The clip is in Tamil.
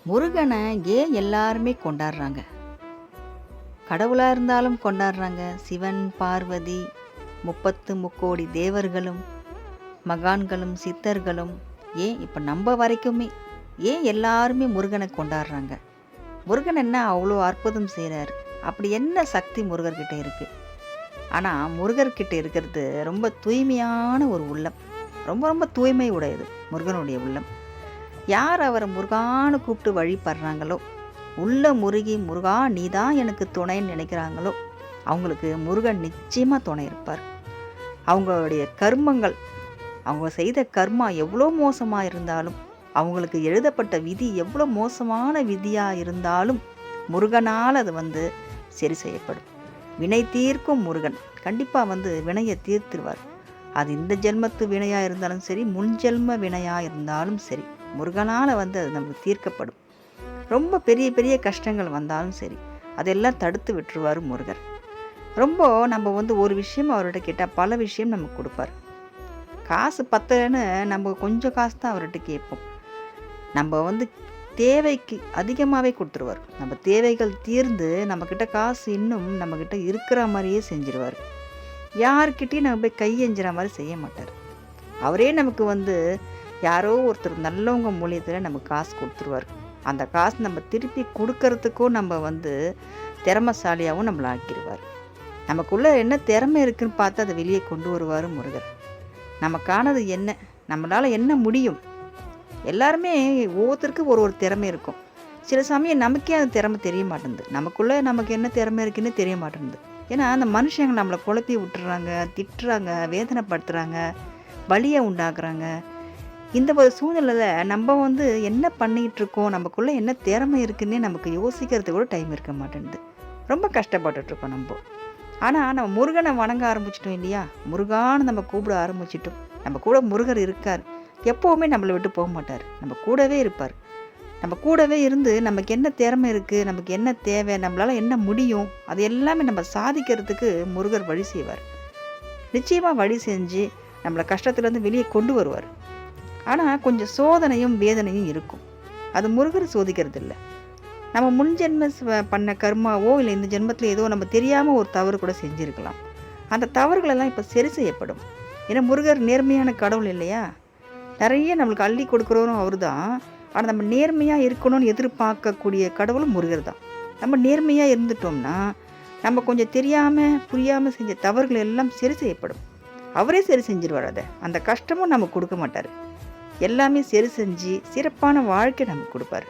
முருகனை ஏன் எல்லாருமே கொண்டாடுறாங்க? கடவுளா இருந்தாலும் கொண்டாடுறாங்க. சிவன், பார்வதி, 30 முக்கோடி தேவர்களும், மகான்களும், சித்தர்களும், ஏன் இப்போ நம்ம வரைக்குமே ஏன் எல்லாருமே முருகனை கொண்டாடுறாங்க? முருகன் என்ன அவ்வளோ அற்புதம் செய்கிறார்? அப்படி என்ன சக்தி முருகர்கிட்ட இருக்கு? ஆனால் முருகர்கிட்ட இருக்கிறது ரொம்ப தூய்மையான ஒரு உள்ளம். ரொம்ப ரொம்ப தூய்மை உடையது முருகனுடைய உள்ளம். யார் அவரை முருகான்னு கூப்பிட்டு வழிபடுறாங்களோ, உள்ள முருகி முருகா நீ தான் எனக்கு துணைன்னு நினைக்கிறாங்களோ, அவங்களுக்கு முருகன் நிச்சயமாக துணை இருப்பார். அவங்களுடைய கர்மங்கள், அவங்க செய்த கர்மா எவ்வளோ மோசமாக இருந்தாலும், அவங்களுக்கு எழுதப்பட்ட விதி எவ்வளோ மோசமான விதியாக இருந்தாலும், முருகனால் அது சரி செய்யப்படும். வினை தீர்க்கும் முருகன் கண்டிப்பாக வினையை தீர்த்துருவார். அது இந்த ஜென்மத்து வினையாக இருந்தாலும் சரி, முன் ஜென்ம வினையாக இருந்தாலும் சரி, முருகனால் அது நமக்கு தீர்க்கப்படும். ரொம்ப பெரிய பெரிய கஷ்டங்கள் வந்தாலும் சரி, அதெல்லாம் தடுத்து விட்டுருவார் முருகர். ரொம்ப நம்ம ஒரு விஷயம் அவர்கிட்ட கேட்டால் பல விஷயம் நமக்கு கொடுப்பார். காசு பத்தலைன்னு நம்ம கொஞ்சம் காசு தான் அவர்கிட்ட கேட்போம். நம்ம தேவைக்கு அதிகமாகவே கொடுத்துருவார். நம்ம தேவைகள் தீர்ந்து நம்மக்கிட்ட காசு இன்னும் நம்மக்கிட்ட இருக்கிற மாதிரியே செஞ்சிருவார். யார்கிட்டையும் நம்ம போய் கையெஞ்சுற மாதிரி செய்ய மாட்டார். அவரே நமக்கு யாரோ ஒருத்தர் நல்லவங்க மூலியத்தில் நமக்கு காசு கொடுத்துருவார். அந்த காசு நம்ம திருப்பி கொடுக்கறதுக்கும் நம்ம திறமைசாலியாகவும் நம்மளை ஆக்கிடுவார். நமக்குள்ளே என்ன திறமை இருக்குதுன்னு பார்த்து அதை வெளியே கொண்டு வருவார் முருகர். நமக்கானது என்ன, நம்மளால் என்ன முடியும்? எல்லாருமே ஒவ்வொருத்தருக்கும் ஒரு திறமை இருக்கும். சில சமயம் நமக்கே அந்த திறமை தெரிய மாட்டேங்குது. நமக்குள்ளே நமக்கு என்ன திறமை இருக்குன்னு தெரிய மாட்டேங்குது. ஏன்னா அந்த மனுஷங்க நம்மளை குழப்பி விட்டுறாங்க, திட்டுறாங்க, வேதனைப்படுத்துகிறாங்க, வலியை உண்டாக்குறாங்க. இந்த ஒரு சூழ்நிலையில் நம்ம என்ன பண்ணிகிட்ருக்கோம், நமக்குள்ளே என்ன திறமை இருக்குன்னே நமக்கு யோசிக்கிறதுக்கு கூட டைம் இருக்க மாட்டேங்குது. ரொம்ப கஷ்டப்பட்டுட்ருக்கோம் நம்ம. ஆனால் நம்ம முருகனை வணங்க ஆரம்பிச்சிட்டோம் இல்லையா? முருகான்னு நம்ம கூப்பிட ஆரம்பிச்சிட்டோம். நம்ம கூட முருகர் இருக்கார். எப்போவுமே நம்மளை விட்டு போக மாட்டார். நம்ம கூடவே இருப்பார். நம்ம கூடவே இருந்து நமக்கு என்ன திறமை இருக்குது, நமக்கு என்ன தேவை, நம்மளால் என்ன முடியும், அது எல்லாமே நம்ம சாதிக்கிறதுக்கு முருகர் வழி செய்வார். நிச்சயமாக வழி செஞ்சு நம்மளை கஷ்டத்துலேருந்து வெளியே கொண்டு வருவார். ஆனால் கொஞ்சம் சோதனையும் வேதனையும் இருக்கும். அது முருகர் சோதிக்கிறது இல்லை. நம்ம முன் ஜென்ம பண்ண கர்மாவோ இல்லை இந்த ஜென்மத்தில் ஏதோ நம்ம தெரியாமல் ஒரு தவறு கூட செஞ்சுருக்கலாம். அந்த தவறுகளெல்லாம் இப்போ சரி செய்யப்படும். ஏன்னா முருகர் நேர்மையான கடவுள் இல்லையா? நிறைய நம்மளுக்கு அள்ளி கொடுக்குறவரும் அவர் தான். ஆனால் நம்ம நேர்மையாக இருக்கணும்னு எதிர்பார்க்கக்கூடிய கடவுளும் முருகர் தான். நம்ம நேர்மையாக இருந்துட்டோம்னா நம்ம கொஞ்சம் தெரியாமல் புரியாமல் செஞ்ச தவறுகள் எல்லாம் சரி செய்யப்படும். அவரே சரி செஞ்சிருவார். அந்த கஷ்டமும் நம்ம கொடுக்க மாட்டார். எல்லாமே சரி செஞ்சு சிறப்பான வாழ்க்கை நமக்கு கொடுப்பார்.